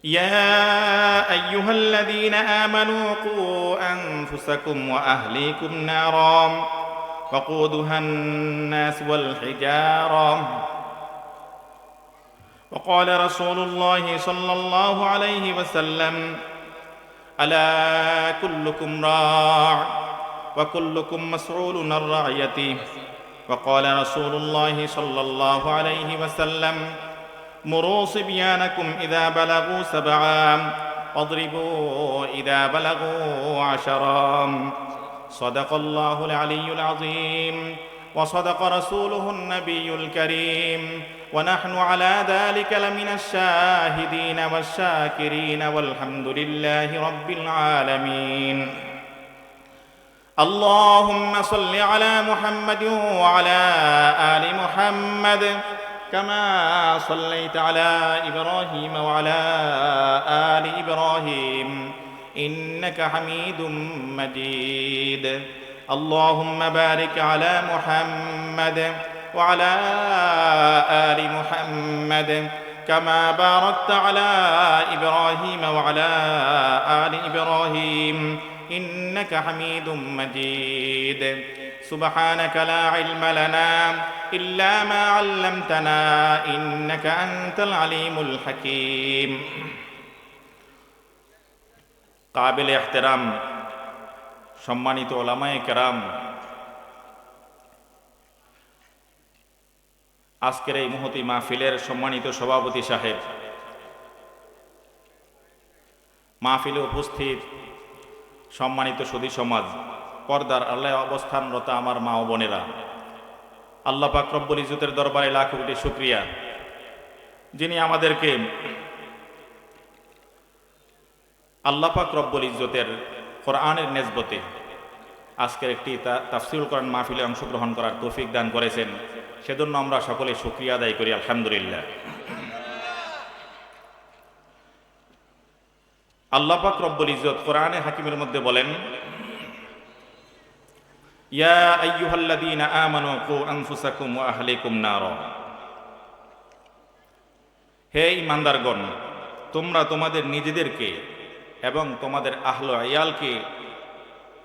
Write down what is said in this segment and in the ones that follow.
يا أيها الذين آمنوا قوا أنفسكم وأهليكم نارا وقودها الناس والحجارة وقال رسول الله صلى الله عليه وسلم ألا كلكم راع وكلكم مسؤول عن رعيته وقال رسول الله صلى الله عليه وسلم مروا صبيانكم إذا بلغوا 7 واضربوا إذا بلغوا 10 صدق الله العلي العظيم وصدق رسوله النبي الكريم ونحن على ذلك لمن الشاهدين والشاكرين والحمد لله رب العالمين. اللهم صل على محمد وعلى آل محمد كما صليت على إبراهيم وعلى آل إبراهيم إنك حميد مجيد. اللهم بارك على محمد وعلى آل محمد كما باركت على إبراهيم وعلى آل إبراهيم إنك حميد مجيد. سبحانك لا علم لنا إلا ما علمتنا إنك أنت العليم الحكيم. কাবিল ইহতিরাম সম্মানিত উলামায়ে কেরাম, আজকের এই মুহূর্তে মাহফিলের সম্মানিত সভাপতি সাহেব, মাহফিলে উপস্থিত সম্মানিত সুধী সমাজ, পর্দার আড়ালে অবস্থানরত আমার মা ও বোনেরা, আল্লাহ পাক রব্বুল ইজ্জতের দরবারে লাখ কোটি শুকরিয়া, যিনি আমাদেরকে আল্লাহ পাক রব্বুল ইজ্জতের কোরআনের নেসবতে আজকের একটি তাফসীরুল কোরআন মাহফিলে অংশগ্রহণ করার তৌফিক দান করেছেন। সেজন্য আমরা সকলে শুকরিয়া আদায় করি আলহামদুলিল্লাহ। আল্লাহ পাক রব্বুল ইজ্জত কোরআনে হাকিমের মধ্যে বলেন, ইয়া আইয়ুহাল্লাযীনা আমানু কু আনফুসাকুম ওয়া আহলিকুম নারা, হে ঈমানদারগণ, তোমরা তোমাদের নিজেদেরকে এবং তোমাদের আহল আয়ালকে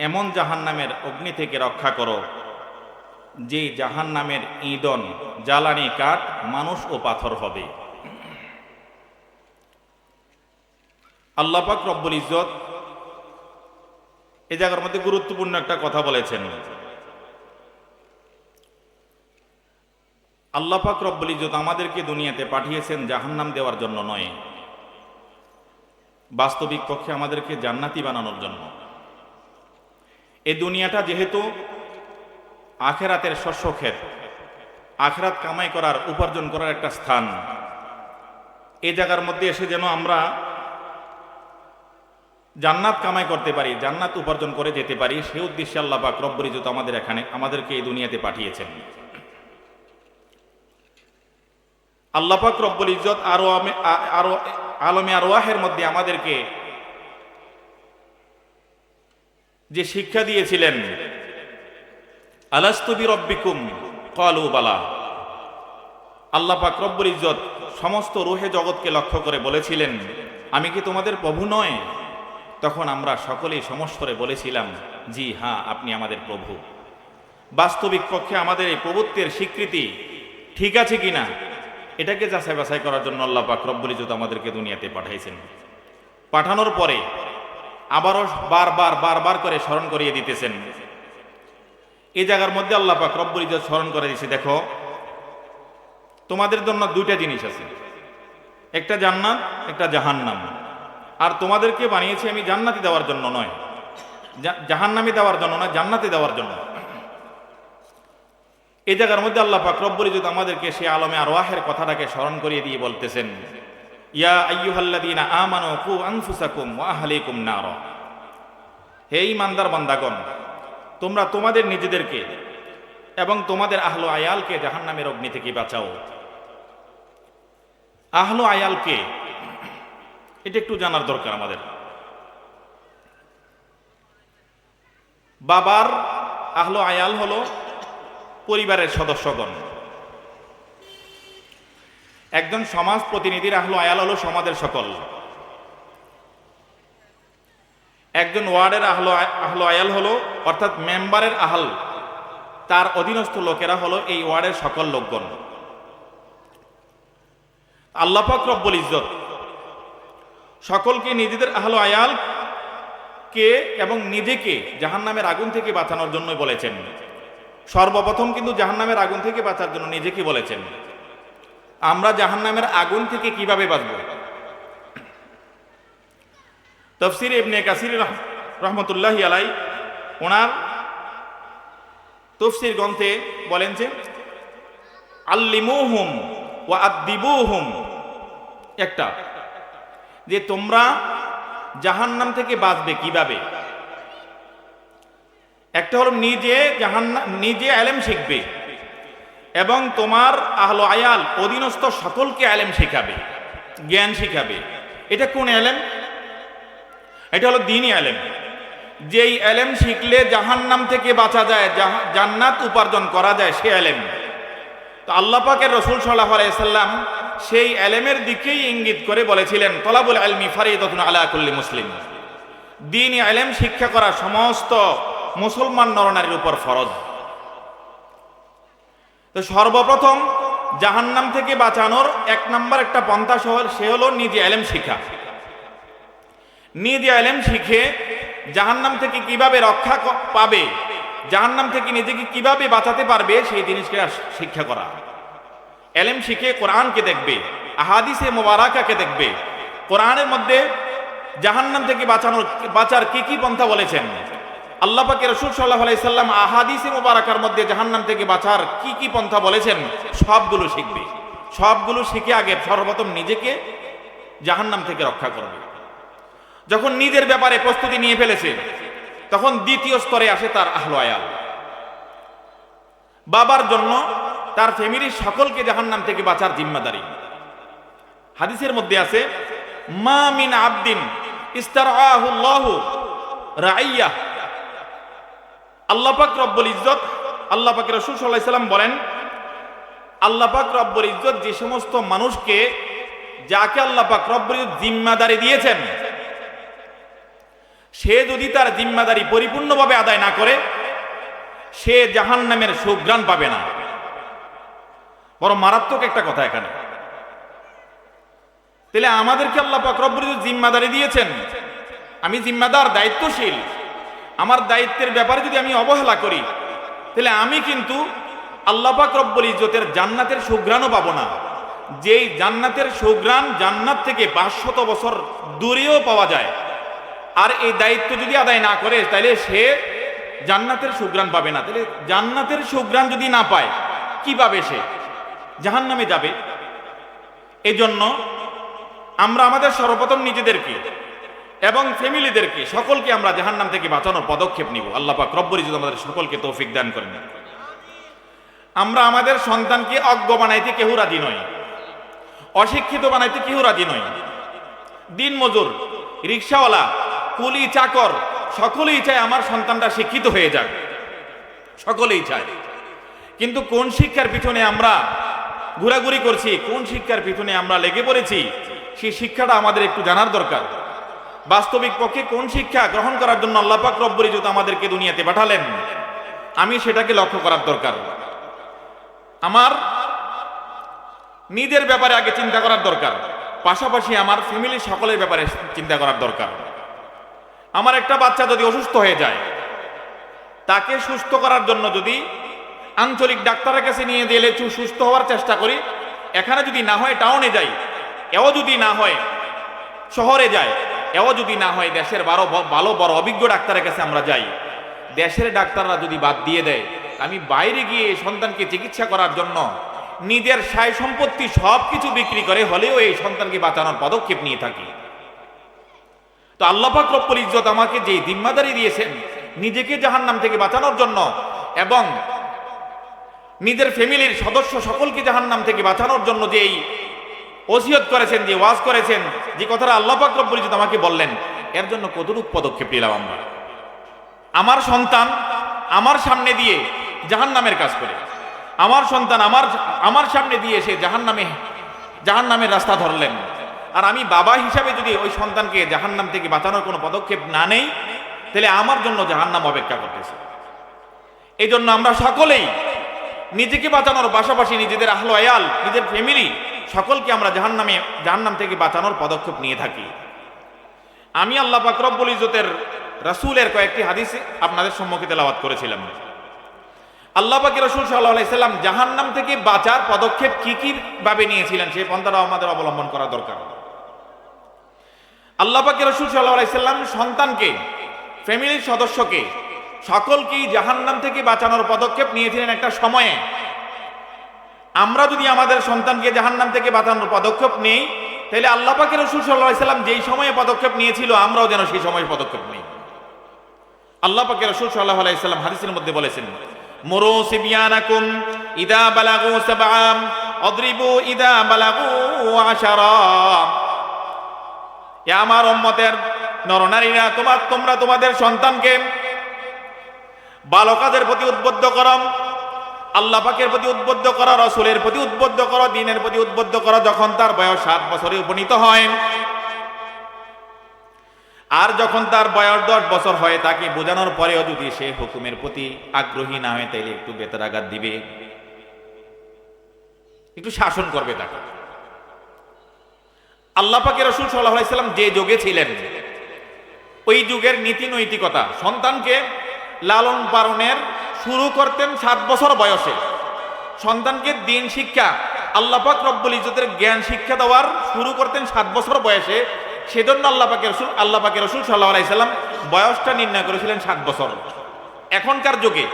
এমন জাহান্নামের অগ্নি থেকে রক্ষা করো যে জাহান্নামের ইন্ধন জ্বালানি কাঠ মানুষ ও পাথর হবে। আল্লাহ পাক রব্বুল ইজ্জত এই জায়গার মধ্যে গুরুত্বপূর্ণ একটা কথা বলেছেন। আল্লাহ পাক রব্বুল ইজ্জত আমাদেরকে দুনিয়াতে পাঠিয়েছেন জাহান্নাম দেওয়ার জন্য নয়, বাস্তবিক পক্ষে আমাদেরকে জান্নাতি বানানোর জন্য। এই দুনিয়াটা যেহেতু আখেরাতের শস্যক্ষেত, আখেরাত কামাই করার, উপার্জন করার একটা স্থান, এই জায়গার মধ্যে এসে যেন আমরা জান্নাত কামাই করতে পারি, জান্নাত উপার্জন করে যেতে পারি, সেই উদ্দেশ্যে আল্লাহ পাক রব্বুল ইজ্জত আমাদেরকে এই দুনিয়াতে পাঠিয়েছেন। আল্লাহ পাক রব্বুল ইজ্জত আরো আলমে আরওয়াহের মধ্যে আমাদেরকে যে শিক্ষা দিয়েছিলেন, আলাস্তু বিরব্বিকুম ক্বালু বালা, আল্লাহ পাক রব্বুল ইজ্জত সমস্ত রূহে জগৎকে লক্ষ্য করে বলেছিলেন, আমি কি তোমাদের প্রভু নয়? তখন আমরা সকলেই সমস্বরে বলেছিলাম, জি হ্যাঁ, আপনি আমাদের প্রভু। বাস্তবিক পক্ষে আমাদের এই প্রভুত্বের স্বীকৃতি ঠিক আছে কিনা এটাকে যাচাই বাছাই করার জন্য আল্লাহ পাক রব্বুল ইজ্জত আমাদেরকে দুনিয়াতে পাঠাইছেন। পাঠানোর পরে আবারও বারবার করে স্মরণ করিয়ে দিতেছেন। এই জায়গার মধ্যে আল্লাহ পাক রব্বুল ইজ্জত স্মরণ করে দিয়েছে, দেখো তোমাদের জন্য দুইটা জিনিস আছে, একটা জান্নাত, একটা জাহান্নাম। আর তোমাদেরকে বানিয়েছি আমি জান্নাতি দেওয়ার জন্য নয়, জাহান্নামে দেওয়ার জন্য নয়, জান্নাতে দেওয়ার জন্য। এই জায়গার মধ্যে আল্লাহ পাক রব্বুল ইজ্জত আমাদেরকে সেই আলমে আরওয়াহের কথাটাকে স্মরণ করিয়ে দিয়ে বলতেছেন, ইয়া আইয়ুহাল্লাযীনা আমানু কু আনফুসাকুম ওয়া আহলিকুম নারা, হে ঈমানদার বান্দাগণ, তোমরা তোমাদের নিজেদেরকে এবং তোমাদের আহল আয়ালকে জাহান্নামের অগ্নি থেকে বাঁচাও। আহল আয়ালকে এটা একটু জানার দরকার আমাদের। বাবার আহল আয়াল হলো পরিবারের সদস্যগণ, একজন সমাজ প্রতিনিধির আহল আয়াল হলো সমাজের সকল। একজন ওয়ার্ডের আহলো আয়াল হলো, অর্থাৎ মেম্বারের আহল, তার অধীনস্থ লোকেরা হলো এই ওয়ার্ডের সকল লোকগণ। আল্লাহ পাক রব্বুল ইজ্জত সকলকে নিজেদের আহলো আয়াল কে এবং নিজেকে জাহান্নামের আগুন থেকে বাঁচানোর জন্যই বলেছেন। সর্বপ্রথম কিন্তু জাহান্নামের আগুন থেকে বাঁচার জন্য নিজেকে বলেছেন। আমরা জাহান্নামের আগুন থেকে কিভাবে বাঁচব? তাফসীর ইবনে কাসির রহমতুল্লাহি আলাই ওনার তাফসীর গ্রন্থে বলেন যে আল্লিমুহুম ওয়া আদ্দিবুহুম, একটা যে তোমরা জাহান্নাম থেকে বাঁচবে কিভাবে। একটা হলো নিজে ইলম শিখবে এবং তোমার আহলো আয়াল অধীনস্থ সকলকে ইলম শিখাবে, জ্ঞান শিখাবে। এটা কোন ইলম? এটা হলো দ্বীনি ইলম। যেই ইলম শিখলে জাহান্নাম থেকে বাঁচা যায়, জান্নাত উপার্জন করা যায়, সে ইলম। তো আল্লাহ পাকের রাসূল সাল্লাল্লাহু আলাইহি সাল্লাম সেই ইলমের দিকেই ইঙ্গিত করে বলেছিলেন, তলাবুল ইলমি ফারিদাতুন আলা কুল্লি মুসলিম। দ্বীনি ইলম শিক্ষা করা সমস্ত মুসলমান নরনারীর উপর ফরজ। তো সর্বপ্রথম জাহান্নাম থেকে বাঁচানোর এক নম্বর একটা পন্থা সে হলো নিজে ইলম শিখা। নিজে ইলম শিখে জাহান্নাম থেকে কিভাবে রক্ষা পাবে, জাহান্নাম থেকে নিজেকে কিভাবে বাঁচাতে পারবে, সেই জিনিসকে শিক্ষা করা। ইলম শিখে কোরআনকে দেখবে, আহাদিসে মুবারাকাকে দেখবে। কোরআনের মধ্যে জাহান্নাম থেকে বাঁচার কি কি পন্থা বলেছেন, আল্লাহ পাকের রাসূল সাল্লাল্লাহু আলাইহি সাল্লাম আহাদিসে মুবারাকার মধ্যে জাহান্নাম থেকে বাঁচার কি কি পন্থা বলেছেন, সবগুলো শিখবে। সবগুলো শিখে আগে সর্বপ্রথম নিজেকে জাহান্নাম থেকে রক্ষা করবে। যখন নিজের ব্যাপারে প্রস্তুতি নিয়ে ফেলেছে, তখন দ্বিতীয় স্তরে আসে তার আহলো আয়াল। বাবার জন্য তার ফ্যামিলির সকলকে জাহান্নাম থেকে বাঁচার জিম্মাদারি। হাদিসের মধ্যে আছে, মা মিন আবদিন ইস্তারআহুল্লাহু রাইয়া। আল্লাহ পাক রব্বুল ইজ্জত, আল্লাহ পাকের রাসূল সাল্লাল্লাহু আলাইহি সাল্লাম বলেন, আল্লাহ পাক রব্বুল ইজ্জত যে সমস্ত মানুষকে, যাকে আল্লাহ পাক রব্বুল ইজ্জত জিম্মাদারি দিয়েছেন, সে যদি তার জিম্মাদারি পরিপূর্ণভাবে আদায় না করে, সে জাহান্নামের সুঘ্রাণ পাবে না। বড় মারাত্মক একটা কথা এখানে। তাহলে আমাদেরকে আল্লাহ পাক রব্বুল ইজ্জত জিম্মাদারি দিয়েছেন, আমি জিম্মাদার, দায়িত্বশীল। আমার দায়িত্বের ব্যাপারে যদি আমি অবহেলা করি, তাহলে আমি কিন্তু আল্লাহ পাক রব্বুল ইজ্জতের জান্নাতের সুঘ্রাণও পাবো না। যেই জান্নাতের সুঘ্রাণ জান্নাত থেকে 500 বছর দূরেও পাওয়া যায়। আর এই দায়িত্ব যদি আদায় না করে, তাহলে সে জান্নাতের সুঘ্রাণ পাবে না। তাহলে জান্নাতের সুঘ্রাণ যদি না পায়, কি পাবে? সে জাহান্নামে যাবে। এই জন্য আমরা আমাদের সর্বপ্রথম নিজেদেরকে এবং ফ্যামিলিদেরকে, সকলকে আমরা জাহান্নাম থেকে বাঁচানোর পদক্ষেপ নিব। আল্লাহ পাক রব্বুল ইজ্জত আমাদের সকলকে তৌফিক দান করেন। আমরা আমাদের সন্তানকে অজ্ঞ বানাইতে কেউ রাজি নয়, অশিক্ষিত বানাইতে কেউ রাজি নয়। দিন মজুর, রিক্সাওয়ালা, কুলি, চাকর, সকলেই চায় আমার সন্তানটা শিক্ষিত হয়ে যাক, সকলেই চায়। কিন্তু কোন শিক্ষার পিছনে আমরা ঘোরাঘুরি করছি, কোন শিক্ষার পিছনে আমরা লেগে পড়েছি, সেই শিক্ষাটা আমাদের একটু জানার দরকার। বাস্তবিক পক্ষে কোন শিক্ষা গ্রহণ করার জন্য আল্লাহ পাক রব্বুল ইজ্জত আমাদেরকে দুনিয়াতে পাঠালেন, আমি সেটাকে লক্ষ্য করার দরকার। আমার নিজের ব্যাপারে আগে চিন্তা করার দরকার, পাশাপাশি আমার ফ্যামিলির সকলের ব্যাপারে চিন্তা করার দরকার। আমার একটা বাচ্চা যদি অসুস্থ হয়ে যায়, তাকে সুস্থ করার জন্য যদি আঞ্চলিক ডাক্তারের কাছে নিয়ে গেলে সুস্থ হওয়ার চেষ্টা করি, এখানে যদি না হয় টাউনে যাই, এও যদি না হয় শহরে যাই, এও যদি না হয় দেশের ভালো বড় অভিজ্ঞ ডাক্তারের কাছে আমরা যাই। দেশের ডাক্তাররা যদি বাদ দিয়ে দেয়, আমি বাইরে গিয়ে সন্তানকে চিকিৎসা করার জন্য নিজের সায় সম্পত্তি সব কিছু বিক্রি করে হলেও এই সন্তানকে বাঁচানোর পদক্ষেপ নিয়ে থাকি। তো আল্লাহ পাক রব্বুল ইজ্জত আমাকে যে জিম্মাদারি দিয়েছেন নিজেকে জাহান্নাম থেকে বাঁচানোর জন্য এবং নিজের ফ্যামিলির সদস্য সকলকে জাহান্নাম থেকে বাঁচানোর জন্য যে এই ওসিয়ত করেছেন, যে ওয়াজ করেছেন, যে কথাটা আল্লাহ পাক রব্বুল ইজ্জত আমাকে বললেন, এর জন্য কতটুকু পদক্ষেপ নিলাম আমরা। আমার সন্তান আমার সামনে দিয়ে জাহান্নামের কাজ করে, আমার সন্তান আমার সামনে দিয়ে এসে জাহান্নামের রাস্তা ধরলেন, আর আমি বাবা হিসাবে যদি ওই সন্তানকে জাহান্নাম থেকে বাঁচানোর কোনো পদক্ষেপ না নেই, তাহলে আমার জন্য জাহান্নাম অপেক্ষা করতেছে। এই জন্য আমরা সকলেই নিজেকে বাঁচানোর পাশাপাশি নিজেদের আহলে আয়াল, নিজের ফ্যামিলি সকলকে আমরা জাহান্নাম থেকে বাঁচানোর পদক্ষেপ নিয়ে থাকি। আমি আল্লাহ পাক রব্বুল ইজ্জতের রাসূলের কয়েকটি হাদিস আপনাদের সম্মুখে তেলাওয়াত করেছিলাম। আল্লাহ পাকের রাসূল সাল্লাল্লাহু আলাইহি সাল্লাম জাহান্নাম থেকে বাঁচার পদক্ষেপ কি কি ভাবে নিয়েছিলেন সেই পন্থাটাও আমাদের অবলম্বন করা দরকার। আল্লাহ পাকের রাসূল সাল্লাল্লাহু আলাইহি সাল্লাম সন্তানকে, ফ্যামিলির সদস্যকে সকলকেই জাহান্নাম থেকে বাঁচানোর পদক্ষেপ নিয়েছিলেন একটা সময়ে। আমরা যদি আমাদের সন্তানকে জাহান্নাম থেকে বাঁচানোর পদক্ষেপ নেই, তাহলে আল্লাহ পাকের রাসূল সাল্লাল্লাহু আলাইহি সাল্লাম যেই সময়ে পদক্ষেপ নিয়েছিল আমরাও যেন সেই সময়ে পদক্ষেপ নেই। আল্লাহ পাকের রাসূল সাল্লাল্লাহু আলাইহি সাল্লাম হাদিসের মধ্যে বলেছেন, মুরু সিবিয়ানাকুম ইদা বালাগু সাবআম আদরিবু ইদা বালাগু আশারা। এ আমার উম্মতের নরনারীরা, তোমরা তোমাদের সন্তানকে ভালো কাজের প্রতি উদ্বুদ্ধ করো, আল্লাহ পাকের প্রতি উদ্বুদ্ধ করো, রাসূলের প্রতি উদ্বুদ্ধ করো, দ্বীনের প্রতি উদ্বুদ্ধ করো যখন তার বয়স 7 বছরে উপনীত হয়। আর যখন তার বয়স 10 বছর হয়, তাকে বোঝানোর পরেও যদি সে হুকুমের প্রতি আগ্রহী না হয়, তাইলে একটু বেতের আঘাত দিবে, একটু শাসন করবে তাকে। আল্লাহ পাকের রাসূল সাল্লাল্লাহু আলাইহি সাল্লাম যে যুগে ছিলেন, ওই যুগের নীতি নৈতিকতা, সন্তানকে লালন পালনের শুরু করতেন 7 বছর বয়সে। সন্তানকে দ্বীন শিক্ষা, আল্লাহ পাক রব্বুল ইজ্জতের জ্ঞান শিক্ষা দেওয়ার শুরু করতেন 7 বছর বয়সে। সেজন্য আল্লাহ পাকের রাসূল সাল্লাল্লাহু আলাইহি সাল্লাম বয়সটা নির্ণয় করেছিলেন 7 বছর। এখনকার যুগে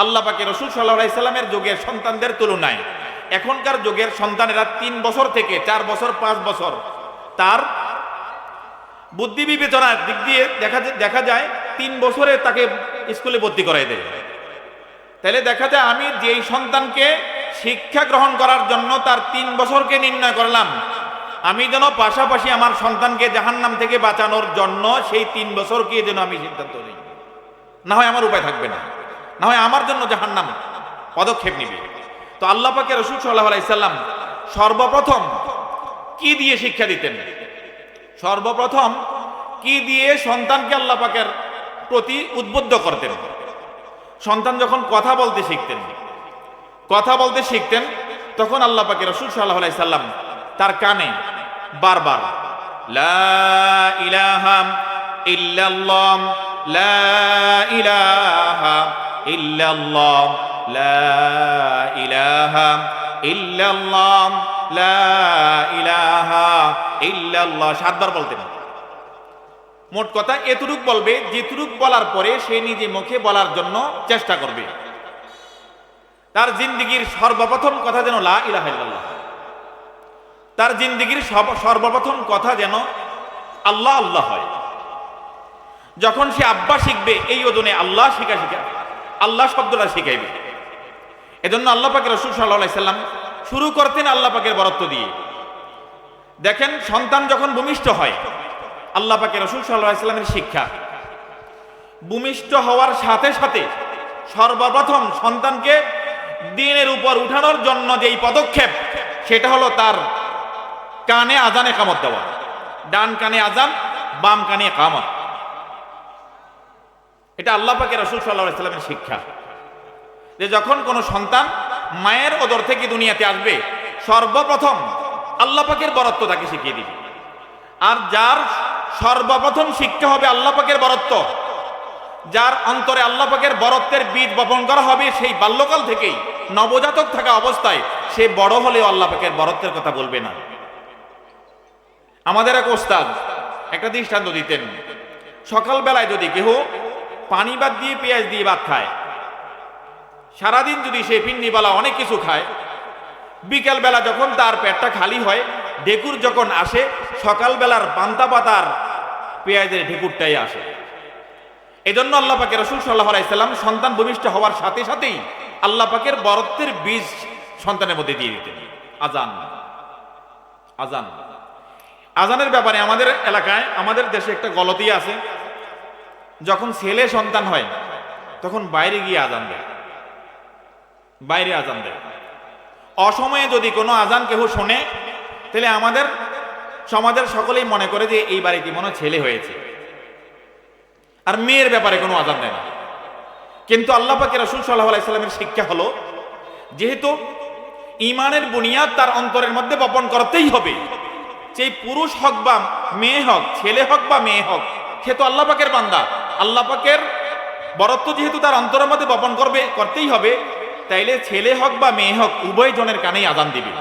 আল্লাহ পাকের রাসূল সাল্লাল্লাহু আলাইহি সাল্লামের যুগের সন্তানদের তুলনায় এখনকার যুগের সন্তানেরা 3 বছর থেকে 4 বছর 5 বছর তার বুদ্ধি বিবেচনার দিক দিয়ে দেখা যায় 3 বছরে তাকে স্কুলে ভর্তি করাই দেয়। তাহলে দেখা যায় আমি যেই সন্তানকে শিক্ষা গ্রহণ করার জন্য তার 3 বছরকে নির্ণয় করলাম, আমি যেন পাশাপাশি আমার সন্তানকে জাহান্নাম থেকে বাঁচানোর জন্য সেই 3 বছরকে যেন আমি সিদ্ধান্ত নিই, না হয় আমার উপায় থাকবে না, না হয় আমার জন্য জাহান্নাম পদক্ষেপ নিবে। তো আল্লাহ পাকের রাসূল সাল্লাল্লাহু আলাইহি সাল্লাম সর্বপ্রথম কি দিয়ে শিক্ষা দিতেন? সর্বপ্রথম কি দিয়ে সন্তানকে আল্লাহ পাকের প্রতি উদ্বুদ্ধ করতেন? সন্তান যখন কথা বলতে শিখতেন তখন আল্লাহ পাকের রাসূল সাল্লাল্লাহু আলাইহি সাল্লাম তার কানে বারবার লা ইলাহা ইল্লাল্লাহ, লা ইলাহা ইল্লাল্লাহ, লা ইলাহা ইল্লাল্লাহ, লা ইলাহা ইল্লাল্লাহ 7 বার বলতেন। মোট কথা এতটুক বলবে, যেটুক বলার পরে সে নিজে মুখে বলার জন্য চেষ্টা করবে। তার জিন্দেগীর সর্বপ্রথম কথা যেন লা ইলাহা ইল্লাল্লাহ, তার জিন্দেগীর সর্বপ্রথম কথা যেন আল্লাহ আল্লাহ হয়। যখন সে আব্বা শিখবে, এই ওজনে আল্লাহ শিখা আল্লাহ শব্দটা শিখাইবে। এজন্য আল্লাহ পাকের রাসূল সাল্লাল্লাহু আলাইহি সাল্লাম শুরু করতেন আল্লাহ পাকের বরত্ব দিয়ে। দেখেন সন্তান যখন ভূমিষ্ঠ হয়, আল্লাহ পাকের রাসূল সাল্লাল্লাহু আলাইহি সাল্লামের শিক্ষা, ভূমিষ্ঠ হওয়ার সাথে সাথে সর্বপ্রথম সন্তানকে দ্বীনের উপর উঠানোর জন্য যেই পদক্ষেপ, সেটা হলো তার কানে আযান ইকামত দেওয়া। ডান কানে আযান, বাম কানে ইকামত। এটা আল্লাহ পাকের রাসূল সাল্লাল্লাহু আলাইহি সাল্লামের শিক্ষা, যে যখন কোনো সন্তান মায়ের ওদর থেকে দুনিয়াতে আসবে, সর্বপ্রথম আল্লাহ পাকের বরত্ব তাকে শিখিয়ে দিবে। আর যার সর্বপ্রথম শিক্ষা হবে আল্লাহ পাকের বরত্ব, যার অন্তরে আল্লাহ পাকের বরত্বের বীজ বপন করা হবে, সেই বাল্যকাল থেকেই নবজাতক থাকা অবস্থায় সে বড় হলেও আল্লাহ পাকের বরত্বের কথা বলবে না। আমাদের এক ওস্তাদ একটা দৃষ্টান্ত দিতেন, সকালবেলায় যদি কেহ পানি ভাত দিয়ে পেঁয়াজ দিয়ে ভাত খায়, সারাদিন যদি সে পিন্নিবালা অনেক কিছু খায়, বিকেলবেলা যখন তার পেটটা খালি হয়, ঢেকুর যখন আসে, সকালবেলার পান্তা পাতার পেঁয়াজের ঢেকুরটাই আসে। এজন্য আল্লাহ পাকের রাসূল সাল্লাল্লাহু আলাইহি সাল্লাম সন্তান ভূমিষ্ঠ হওয়ার সাথে সাথেই আল্লাহ পাকের বরত্বের বীজ সন্তানের মধ্যে দিয়ে দিতেন। আজান আজান আজানের ব্যাপারে আমাদের এলাকায়, আমাদের দেশে একটা গলতি আছে, যখন ছেলে সন্তান হয় তখন বাইরে গিয়ে আজান দেয়, বাইরে আজান দেয়। অসময়ে যদি কোনো আজান কেউ শোনে, তাহলে আমাদের সমাজের সকলেই মনে করে যে এই বাড়িতে মনে হয় ছেলে হয়েছে, আর মেয়ের ব্যাপারে কোনো আযান দেয় না। কিন্তু আল্লাহ পাকের রাসূল সাল্লাল্লাহু আলাইহি সাল্লামের শিক্ষা হলো, যেহেতু ঈমানের বুনিয়াদ তার অন্তরের মধ্যে বপন করতেই হবে, সেই পুরুষ হোক বা মেয়ে হোক, ছেলে হোক বা মেয়ে হোক, সে তো আল্লাহ পাকের বান্দা। আল্লাহ পাকের বরত্ব যেহেতু তার অন্তরের মধ্যে বপন করতেই হবে, তাইলে ছেলে হোক বা মেয়ে হোক উভয় জনের কানেই আযান দিবে।